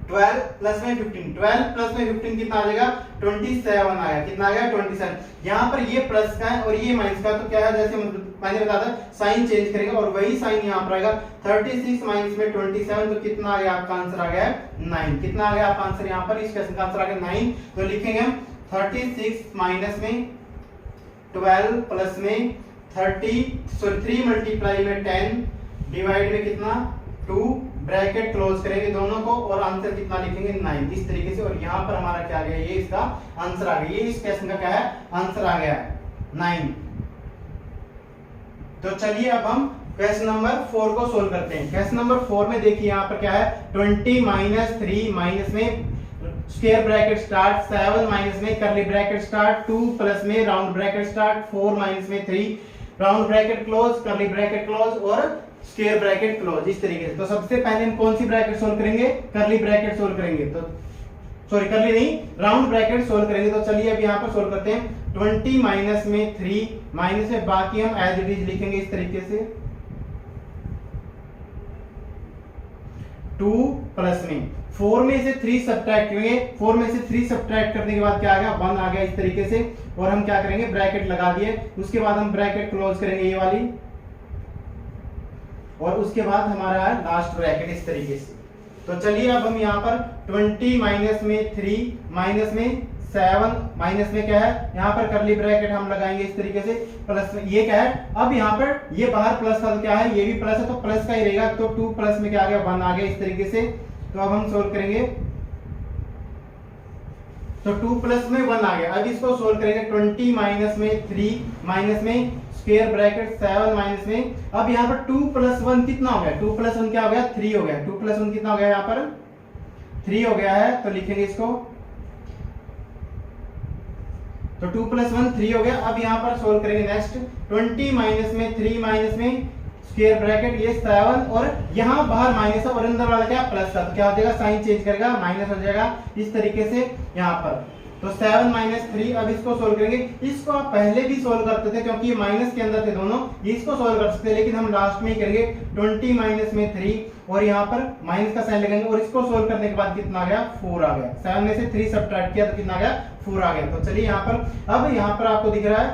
12 प्लस में 15, 12 प्लस में 15 कितना आ जाएगा 27 आया। कितना आ गया 27। यहाँ पर ये प्लस का है और ये माइनस का, तो क्या है जैसे मैंने बताया था साइन चेंज करेगा और वही साइन यहाँ पर आएगा। 36 माइनस में 27 तो कितना आ गया आपका आंसर आ गया 9। कितना आ गया आपका आंसर यहाँ पर, इस क्वेश्चन का आंसर आ गया 9। तो लिखेंगे हम 36 माइनस में 12 प्लस में 3 मल्टीप्लाई में 10 डिवाइड में कितना 2, ब्रैकेट क्लोज करेंगे दोनों को और आंसर कितना लिखेंगे 9 इस तरीके से। और यहाँ पर हमारा क्या आ गया, ये इसका आंसर आ गया, ये इस क्वेश्चन का क्या है आंसर आ गया 9। तो चलिए अब हम क्वेश्चन नंबर 4 को सोल्व करते हैं। क्वेश्चन नंबर 4 में देखिए यहाँ पर क्या है 20 माइनस 3 माइनस में स्क्वायर ब्रैकेट स्टार्ट 7 माइनस में करली ब्रैकेट स्टार्ट 2 प्लस में राउंड ब्रैकेट स्टार्ट 4 माइनस में 3 राउंड ब्रैकेट क्लोज करली ब्रैकेट क्लोज और स्क्वायर ब्रैकेट क्लोज इस तरीके से। तो सबसे पहले हम कौन सी ब्रैकेट सोल्व करेंगे, करली ब्रैकेट सोल्व करेंगे। तो सॉरी करली नहीं, राउंड ब्रैकेट सोल्व करेंगे। तो चलिए अब यहाँ पर सोल्व करते हैं। 20 माइनस में 3 माइनस में बाकी हम एज इट इज लिखेंगे इस तरीके से 2 प्लस में 4 में से 3 सब्ट्रैक्ट करेंगे। 4 में से 3 सब्ट्रैक्ट करने के बाद क्या आ गया 1 आ गया इस तरीके से। और हम क्या करेंगे ब्रैकेट लगा दिए, उसके बाद हम ब्रैकेट क्लोज करेंगे ये वाली और उसके बाद हमारा है लास्ट ब्रैकेट इस तरीके से। तो चलिए अब हम यहाँ पर 20 माइनस में 3 माइनस में 7 माइनस में क्या है यहाँ पर करली ब्रैकेट हम लगाएंगे इस तरीके से प्लस में ये क्या है, अब यहाँ पर ये बाहर प्लस था तो क्या है ये भी प्लस है तो प्लस का ही रहेगा। तो 2 प्लस में क्या आ गया 1 आ गया इस तरीके से। तो अब हम सोल्व करेंगे तो 2 प्लस में 1 आ गया। अब इसको सोल्व करेंगे 20 माइनस में 3 माइनस में स्क्वायर ब्रैकेट 7 माइनस में, अब यहाँ पर 2 प्लस 1 कितना हो गया 2 प्लस 1 क्या हो गया 3 हो गया। 2 प्लस 1 कितना हो गया यहाँ पर 3 हो गया है। तो लिखेंगे इसको तो 2 प्लस 1 3 हो गया। अब यहाँ पर सोल्व करेंगे नेक्स्ट 20 माइनस में 3 माइनस में स्क्वायर ब्रैकेट ये 7 और यहाँ बाहर माइनस है और अंदर वाला क्या प्लस था तो क्या हो जाएगा साइन चेंज करेगा माइनस हो जाएगा इस तरीके से यहाँ पर। तो 7 माइनस 3 अब इसको सोल्व करेंगे। इसको आप पहले भी सोल्व करते थे क्योंकि ये माइनस के अंदर थे दोनों, इसको सोल्व कर सकते हैं लेकिन हम लास्ट में ही करेंगे 20 माइनस में 3 और यहाँ पर माइनस का साइन लगाएंगे और इसको सोल्व करने के बाद कितना आ गया 4 आ गया। 7 में से 3 सब्ट्रैक्ट किया तो कितना आ गया 4 आ गया। तो चलिए यहाँ पर अब यहाँ पर आपको दिख रहा है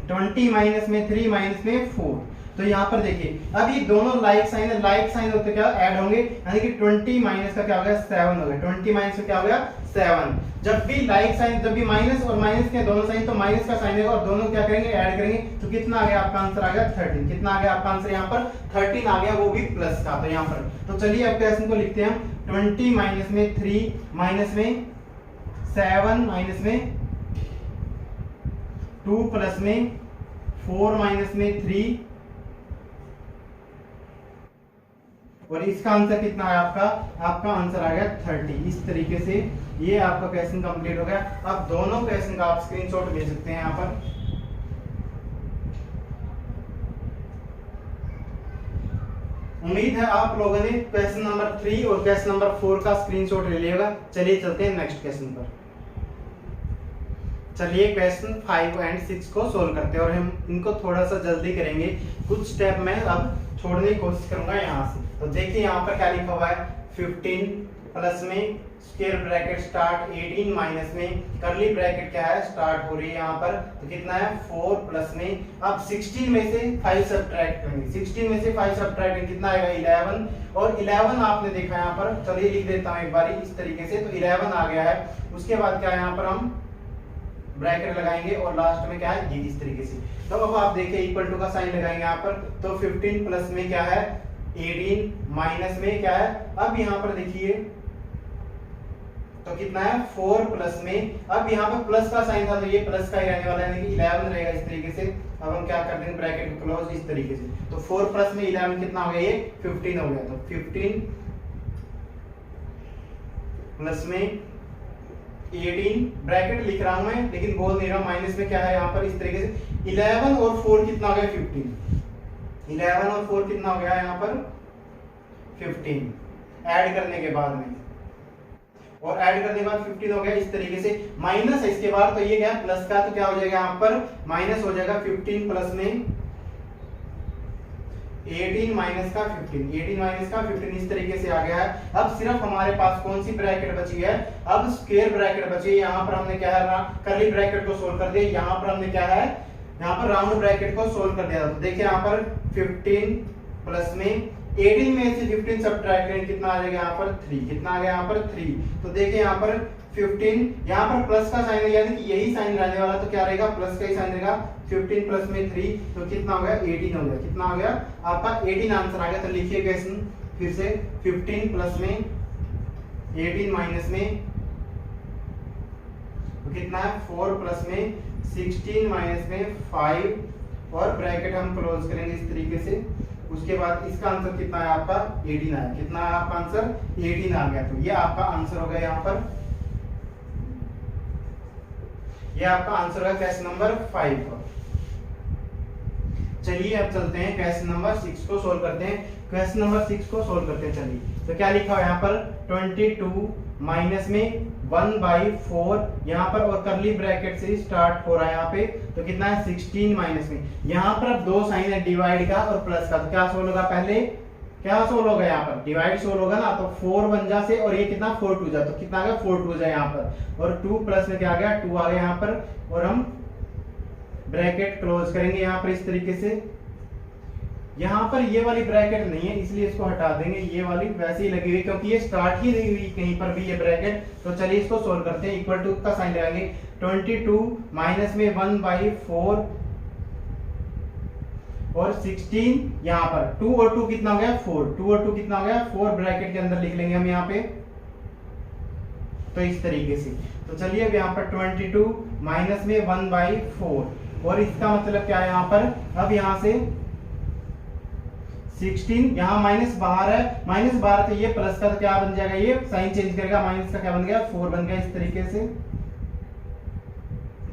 20 माइनस में 3 माइनस में 4। तो यहाँ पर देखिए अब ये दोनों लाइक साइन है, लाइक साइन होते क्या ऐड होंगे यानी कि 20 माइनस का क्या हो गया 7 हो गया। 20 माइनस का क्या हो गया 7। जब भी लाइक साइन जब भी माइनस और माइनस के दोनों साइन तो माइनस का साइन है और दोनों क्या करेंगे ऐड करेंगे तो कितना आ गया आपका आंसर आ गया 13। कितना आ गया आपका आंसर यहाँ पर 13 आ गया वो भी प्लस का। तो यहाँ पर तो चलिए अब क्वेश्चन को लिखते हैं 20 माइनस में 3 माइनस में 7 माइनस में 2 प्लस में 4 माइनस में 3 और इसका आंसर कितना है आपका आंसर आ गया 30। इस तरीके से ये आपका क्वेश्चन कंप्लीट हो गया। अब दोनों क्वेश्चन का आप स्क्रीनशॉट ले सकते हैं यहाँ पर। उम्मीद है आप लोगों ने क्वेश्चन नंबर 3 और क्वेश्चन नंबर 4 का स्क्रीनशॉट ले लिएगा। चलिए चलते हैं नेक्स्ट क्वेश्चन पर। चलिए क्वेश्चन 5 एंड 6 को सोल्व करते हैं और हम इनको थोड़ा सा जल्दी करेंगे। कुछ स्टेप मैं अब छोड़ने की कोशिश करूंगा यहाँ से। तो देखिए यहाँ पर क्या लिखा हुआ है 15 प्लस में स्क्वायर ब्रैकेट स्टार्ट 18 माइनस में करली ब्रैकेट क्या है स्टार्ट हो रही है यहाँ पर तो कितना है 4 प्लस में अब 16 में से 5 सब्ट्रैक्ट करेंगे। 16 में से 5 सब्ट्रैक्ट करेंगे कितना आएगा 11 और 11 आपने देखा यहाँ पर। चलिए लिख देता हूँ एक बार इस तरीके से। तो 11 आ गया है। उसके बाद क्या है यहाँ पर हम ब्रैकेट लगाएंगे और लास्ट में क्या है ये इस तरीके से। तो अब आप देखिए इक्वल टू का साइन लगाएंगे यहाँ पर। तो 15 प्लस में क्या है 18 माइनस में क्या है अब यहाँ पर देखिए तो कितना है 4 प्लस में, अब यहाँ पे प्लस का साइन था तो ये प्लस का ही रहने वाला है, यानी कि 11 रहेगा इस तरीके से। अब हम क्या कर देंगे, ब्रैकेट को क्लोज इस तरीके से, तो 4 प्लस में 11 कितना हो गया, ये 15 हो गया। तो 15 प्लस में 18, ब्रैकेट लिख रहा हूं मैं लेकिन बोल नहीं रहा हूं, माइनस में क्या है यहाँ पर इस तरीके से। 11 और 4 कितना हो गया, 15। 11 और 4 कितना हो गया यहाँ पर 15, ऐड करने के बाद में, और ऐड करने के बाद 15 हो गया इस तरीके से। माइनस है इसके बाद, तो ये क्या है प्लस का, तो क्या हो जाएगा यहाँ पर माइनस हो जाएगा। 15 प्लस में 18 माइनस का 15, 18 माइनस का 15 इस तरीके से आ गया है। अब सिर्फ हमारे पास कौन सी ब्रैकेट बची है, अब स्क्वायर ब्रैकेट बची है। यहाँ पर हमने क्या है, कर्ली ब्रैकेट को सोल्व कर दिया। यहाँ पर हमने क्या है, यहाँ पर राउंड ब्रैकेट को सोल्व कर दिया। तो देखिए यहाँ पर 15 प्लस में 18 में से 15 सब्ट्रैक्ट करेंगे, कितना आ जाएगा यहाँ पर 3, कितना आ गया यहाँ पर 3। तो देखिए यहाँ पर 15, यहाँ पर प्लस का साइन है, यानी कि यही साइन रहने वाला, तो क्या रहेगा, प्लस का ही साइन रहेगा। 15 प्लस में 3 तो कितना हो गया, 18 हो गया। कितना हो गया आपका 18 आंसर आ गया। तो लिखिए क्वेश्चन फिर से, 15 प्लस में 18 माइनस में तो कितना है 4 प्लस में 16 माइनस में 5, और ब्रैकेट हम क्लोज करेंगे इस तरीके से। उसके बाद इसका आंसर कितना है आपका 18 आया। कितना है आपका आंसर 18 आ गया। तो ये आपका आंसर हो गया यहाँ पर, ये आपका आंसर है क्वेश्चन नंबर 5 का। चलिए अब चलते हैं क्वेश्चन नंबर 6 को सोल्व करते हैं। क्वेश्चन नंबर 6 को सोल्व करते हैं। चलिए तो क्या लिखा हुआ है यहाँ पर 22 माइनस में 1/4 यहाँ पर, और करली ब्रैकेट से स्टार्ट हो रहा है यहाँ पे, तो कितना है 16 माइनस में, यहाँ पर अब दो साइन है डिवाइड का और प्लस का, तो क्या सोल्व होगा, पहले क्या सोल्व होगा यहाँ पर डिवाइड सोल्व होगा ना, तो 4 बन जा से, और ये कितना 4 2 जा, तो कितना आ गया 4 2 जा यहाँ पर, और 2 प्लस में क्या आ गया 2 आ गया यहाँ पर, और हम ब्रैकेट क्लोज करेंगे यहाँ पर इस तरीके से। यहाँ पर ये वाली ब्रैकेट नहीं है इसलिए इसको हटा देंगे, ये वाली वैसे ही लगी हुई क्योंकि ये स्टार्ट ही नहीं हुई कहीं पर भी ये ब्रैकेट। तो चलिए इसको सोल्व करते हैं। इक्वल टू का साइन लगाएंगे, 22 माइनस में 1/4 और 16 यहाँ पर 2 और 2 कितना हो गया 4, 2 और 2 कितना हो गया 4, ब्रैकेट के अंदर लिख लेंगे हम यहाँ पे, तो इस तरीके से। तो चलिए अब यहाँ पर 22 माइनस में 1/4, और इसका मतलब क्या है यहाँ पर, अब यहाँ से 16, यहाँ माइनस बाहर है, माइनस बाहर, तो ये प्लस का तो क्या बन जाएगा, ये साइन चेंज करेगा, माइनस का क्या बन गया 4 बन गया इस तरीके से।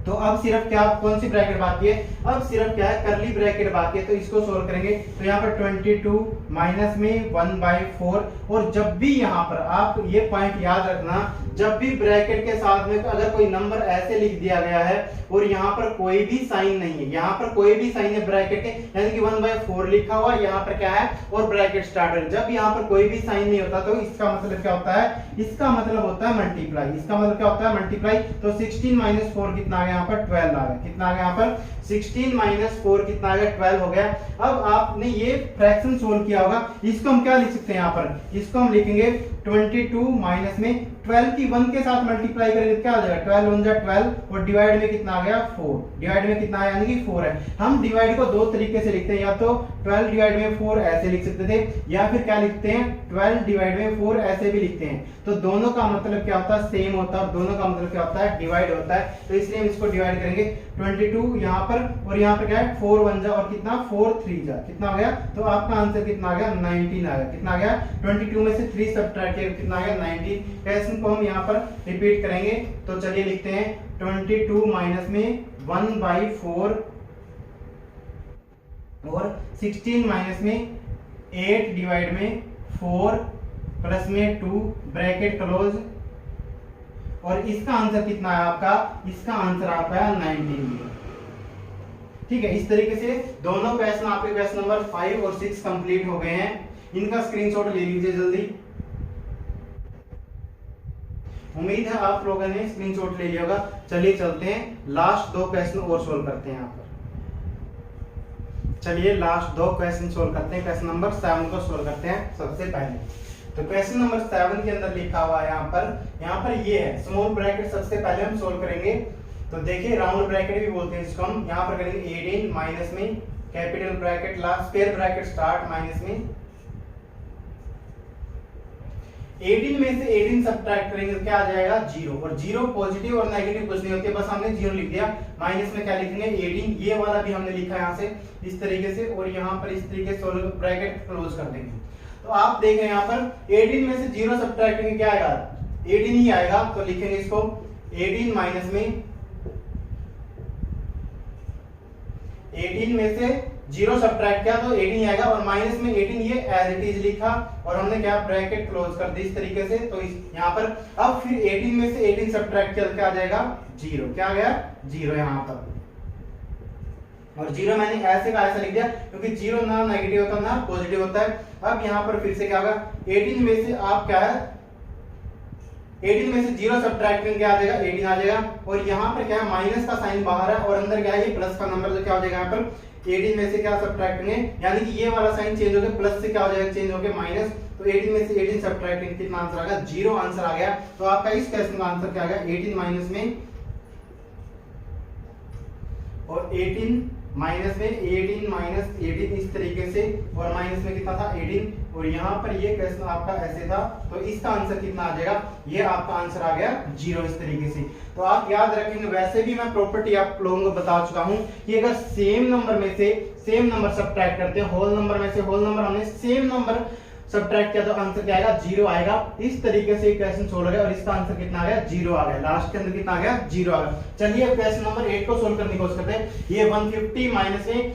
तो अब सिर्फ क्या कौन सी ब्रैकेट बाकी है, अब सिर्फ क्या है करली ब्रैकेट बाकी है, तो इसको सोल्व करेंगे। तो यहाँ पर 22 माइनस में 1/4, और जब भी यहाँ पर आप ये पॉइंट याद रखना, जब भी ब्रैकेट के साथ में अगर कोई नंबर ऐसे लिख दिया गया है और यहाँ पर कोई भी साइन नहीं है, यहाँ पर कोई भी साइन है ब्रैकेट के, यानी कि 1/4 लिखा हुआ यहाँ पर क्या है और ब्रैकेट स्टार्टर, जब यहाँ पर कोई भी साइन नहीं होता तो इसका मतलब क्या होता है, इसका मतलब होता है मल्टीप्लाई, इसका मतलब क्या होता है मल्टीप्लाई। तो 16 माइनस 4 कितना आ गया यहाँ पर 12 आ गया, कितना आ गया यहाँ पर 16 माइनस 4 कितना आ गया 12 हो गया। अब आपने ये फ्रैक्शन सोल्व किया होगा, इसको हम क्या लिख सकते हैं यहाँ पर, इसको हम लिखेंगे 22 माइनस में 12 की 1 के साथ मल्टीप्लाई करेंगे क्या हो जाएगा 12 1 जा 12, और डिवाइड में कितना आ गया 4, डिवाइड में कितना आया यानी कि 4 है। हम डिवाइड को दो तरीके से लिखते हैं, या तो 12 डिवाइड में 4 ऐसे लिख सकते थे, या फिर क्या लिखते हैं 12 डिवाइड में 4 ऐसे भी लिखते हैं। तो दोनों का मतलब क्या होता है सेम होता है, और दोनों का मतलब क्या होता है डिवाइड होता है। तो इसलिए हम इसको डिवाइड करेंगे 22 यहाँ पर, और यहाँ पर क्या है 4 1 जा और कितना 4 3 जा, कितना हो गया, तो आपका आंसर कितना आ गया 19 आ गया। कितना आ गया 22 में से 3 सब्ट्रैक्ट किया कितना आ गया 19। क्वेश्चन को हम यहाँ पर रिपीट करेंगे। तो चलिए लिखते हैं 22 माइनस में 1/4 और 16 माइनस में 8 डिवाइड में 4 प्लस में 2 ब्रैकेट क्लोज, और इसका आंसर कितना है आपका, इसका आंसर आपका है 19। ठीक है, इस तरीके से दोनों क्वेश्चन आपके क्वेश्चन नंबर 5 और 6 कंप्लीट हो गए हैं। इनका स्क्रीनशॉट ले लीजिए जल्दी। उम्मीद है आप लोगों ने स्क्रीनशॉट ले लिया होगा। चलिए चलते हैं लास्ट दो क्वेश्चन और सोल्व करते हैं यहाँ पर। चलिए लास्ट दो क्वेश्चन सोल्व करते हैं। क्वेश्चन नंबर 7 को सोल्व करते हैं सबसे पहले। तो क्वेश्चन नंबर 7 के अंदर लिखा हुआ है यहाँ पर ये है स्मॉल ब्रैकेट, सबसे पहले हम सोल्व करेंगे। तो देखिए राउंड ब्रैकेट भी बोलते हैं इसको हम, यहाँ पर करेंगे 18 माइनस में capital bracket last square bracket start minus में 18 में से 18 सब्ट्रैक्ट करेंगे तो क्या आ जाएगा 0, और 0 पॉजिटिव और नेगेटिव कुछ नहीं होती है, बस हमने 0 लिख दिया। माइनस में क्या लिखेंगे 18, ये वाला भी हमने लिखा यहाँ से इस तरीके से, और यहाँ पर इस तरीके से ब्रैकेट क्लोज कर देंगे। तो आप देखें यहाँ पर 18 में से 0 सब्ट्रैक्ट करेंगे क्या आएगा 18 ही आएगा, तो लिखेंगे इसको 18 माइनस में 18 में से 0 सब्ट्रैक्ट किया तो 18 आएगा, और माइनस में 18 ये एज इट इज लिखा, और हमने क्या ब्रैकेट क्लोज कर दी इस तरीके से। तो यहाँ पर अब फिर 18 में से 18 सब्ट्रैक्ट किया तो क्या आ जाएगा 0, क्या आ गया 0 यहाँ पर, और 0 मैंने ऐसे का ऐसा लिख दिया क्योंकि 0 ना नेगेटिव होता ना पॉजिटिव होता है। अब यहाँ पर फिर से क्या होगा 18 में से आप क्या है 18 में से 0 सब्ट्रैक्ट करके आ जाएगा 18 आ जाएगा, और यहाँ पर क्या है माइनस का साइन बाहर है और अंदर क्या है ये प्लस का नंबर, तो क्या हो जाएगा यहाँ पर 18 में से क्या सब्ट्रैक्ट करेंगे, यानी कि ये वाला साइन चेंज हो गया, प्लस से क्या हो जाएगा चेंज हो गया माइनस, तो 18 में से 18 सब्ट्रैक्ट करेंगे कितना आंसर आ गया 0 आंसर आ गया। तो आपका इस क्वेश्चन का आंसर क्या आ गया 18 माइनस में, और 18 माइनस में 18 माइनस 18 इस तरीके से, और माइनस में कितना था 18, और यहाँ पर ये क्वेश्चन आपका ऐसे था, तो इसका आंसर कितना आ जाएगा, ये आपका आंसर आ गया 0 इस तरीके से। तो आप याद रखेंगे, वैसे भी मैं प्रॉपर्टी आप लोगों को बता चुका हूं कि अगर सेम नंबर में से सेम नंबर सब्ट्रैक्ट करते हैं, होल नंबर में से होल नंबर हमने सेम नंबर सब्ट्रैक्ट किया तो आंसर क्या आएगा 0 आएगा। इस तरीके से क्वेश्चन सोल्व हो गया, और इसका आंसर कितना आ गया 0 आ गया, लास्ट के अंदर कितना आ गया 0 आ गया। चलिए क्वेश्चन नंबर 8 को सोल्व करने की कोशिश करते हैं। ये 150 माइनस में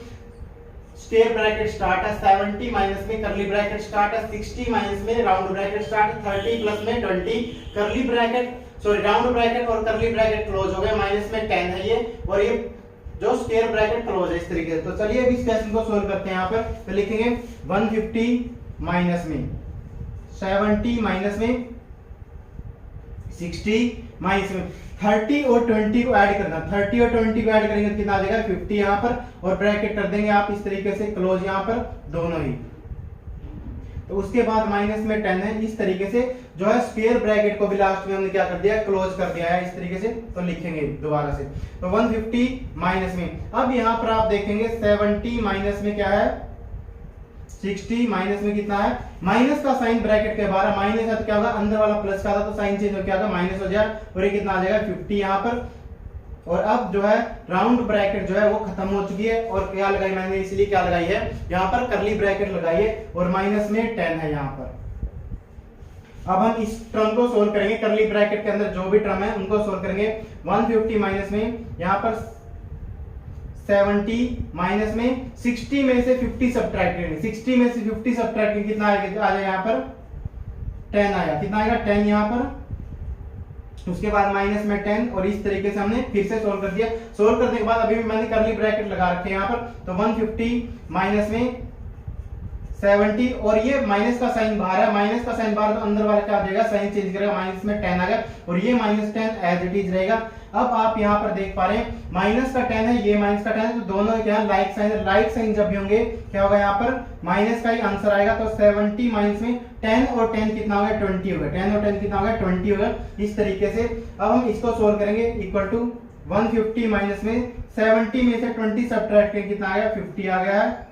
स्क्वायर ब्रैकेट स्टार्ट है, 70 माइनस में करली ब्रैकेट स्टार्ट है, 60 माइनस में राउंड ब्रैकेट स्टार्ट है, 30 प्लस में 20 करली ब्रैकेट सॉरी राउंड ब्रैकेट और करली ब्रैकेट क्लोज हो गए, माइनस में 10 है ये, और ये जो स्क्वायर ब्रैकेट क्लोज है इस तरीके से। तो चलिए अभी इस क्वेश्चन को सोल्व करते हैं। यहाँ पर तो लिखेंगे 150 माइनस में 70 माइनस में 60 माइनस में 30 और 20 को ऐड करना, 30 और 20 को ऐड करेंगे तो कितना आ जाएगा 50 यहाँ पर, और ब्रैकेट कर देंगे आप इस तरीके से क्लोज यहाँ पर दोनों ही। तो उसके बाद माइनस में 10 है, इस तरीके से जो है स्क्वायर ब्रैकेट को भी लास्ट में हमने क्या कर दिया क्लोज कर दिया है इस तरीके से। तो लिखेंगे दोबारा से, तो 150 माइनस में, अब यहाँ पर आप देखेंगे 70 माइनस में क्या है 60 माइनस में कितना है, माइनस का साइन ब्रैकेट के बाहर माइनस है तो क्या होगा अंदर वाला प्लस का था तो साइन चेंज हो क्या होगा माइनस हो जाए, और ये कितना आ जाएगा 50 यहाँ पर। और अब जो है राउंड ब्रैकेट जो है वो खत्म हो चुकी है, और क्या लगाई मैंने इसलिए क्या लगाई है यहाँ पर करली ब्रैकेट लगाई है, और माइनस में 10 है यहाँ पर। अब हम इस टर्म को सोल्व करेंगे, करली ब्रैकेट के अंदर जो भी टर्म है उनको सोल्व करेंगे। 150 माइनस में यहाँ पर 70 माइनस में 60 में से 50 सब्ट्रैक्ट करेंगे, 60 में से 50 सब्ट्रैक्ट करेंगे कितना आएगा, आ जाएगा यहाँ पर 10 आएगा, कितना आएगा 10 यहाँ पर। उसके बाद माइनस में 10, और इस तरीके से हमने फिर से सोल्व कर दिया। सोल्व करने के बाद अभी भी मैंने करली ब्रैकेट लगा रखे हैं यहाँ पर, तो 150 माइनस में 70, और ये माइनस का साइन बाहर है, माइनस का साइन बाहर तो अंदर वाला क्या आ जाएगा साइन चेंज करेगा, माइनस में 10 आ गया, और ये माइनस 10 एज इट इज रहेगा। अब आप यहाँ पर देख पा रहे हैं माइनस का 10 है, ये माइनस का 10 है, तो दोनों क्या लाइक साइन है, लाइक साइन जब भी होंगे क्या होगा यहाँ पर माइनस का ही आंसर आएगा। तो 70 माइनस में 10 और 10 कितना हो गया 20 हो गया, 10 और 10 कितना हो गया 20 हो गया इस तरीके से। अब हम इसको सोल्व करेंगे, इक्वल टू 150 माइनस में 70 में से 20 सब्ट्रैक्ट करके कितना आ गया 50 आ गया है,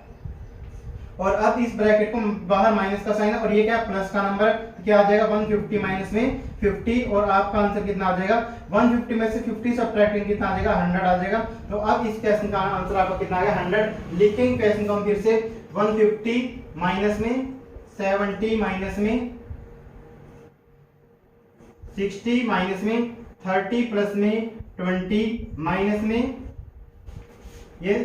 और अब इस ब्रैकेट को बाहर माइनस का साइन है, और ये क्या प्लस का नंबर है, तो क्या आ जाएगा 150 माइनस में 50, और आपका आंसर कितना आ जाएगा 150 में से 50 सब्ट्रैक्ट करके कितना आ जाएगा 100 आ जाएगा। तो अब इस क्वेश्चन का आंसर आपका कितना आ गया 100। लिखेंगे क्वेश्चन को हम फिर से 150 माइनस में 70 माइनस में 60 माइनस में 30 प्लस में 20 माइनस में ये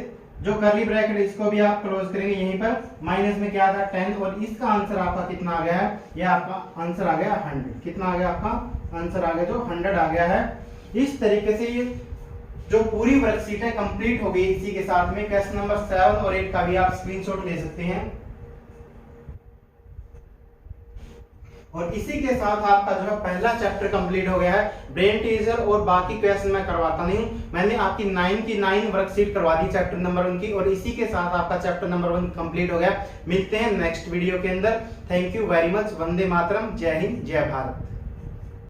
जो करली ब्रैकेट इसको भी आप क्लोज करेंगे यहीं पर, माइनस में क्या था 10, और इसका आंसर आपका कितना आ गया है, ये आपका आंसर आ गया 100। कितना आ गया आपका आंसर आ गया जो 100 आ गया है। इस तरीके से ये जो पूरी वर्कशीट है कंप्लीट हो गई। इसी के साथ में क्वेश्चन नंबर 7 और 8 का भी आप स्क्रीनशॉट ले सकते हैं, और इसी के साथ आपका जो है पहला चैप्टर कंप्लीट हो गया है। ब्रेन टीजर और बाकी क्वेश्चन मैं करवाता नहीं हूं, मैंने आपकी 9 की 9 वर्कशीट करवा दी चैप्टर नंबर 1 की, और इसी के साथ आपका चैप्टर नंबर 1 कंप्लीट हो गया। मिलते हैं नेक्स्ट वीडियो के अंदर। Thank you very much. Vande Mataram. जय हिंद, जय भारत।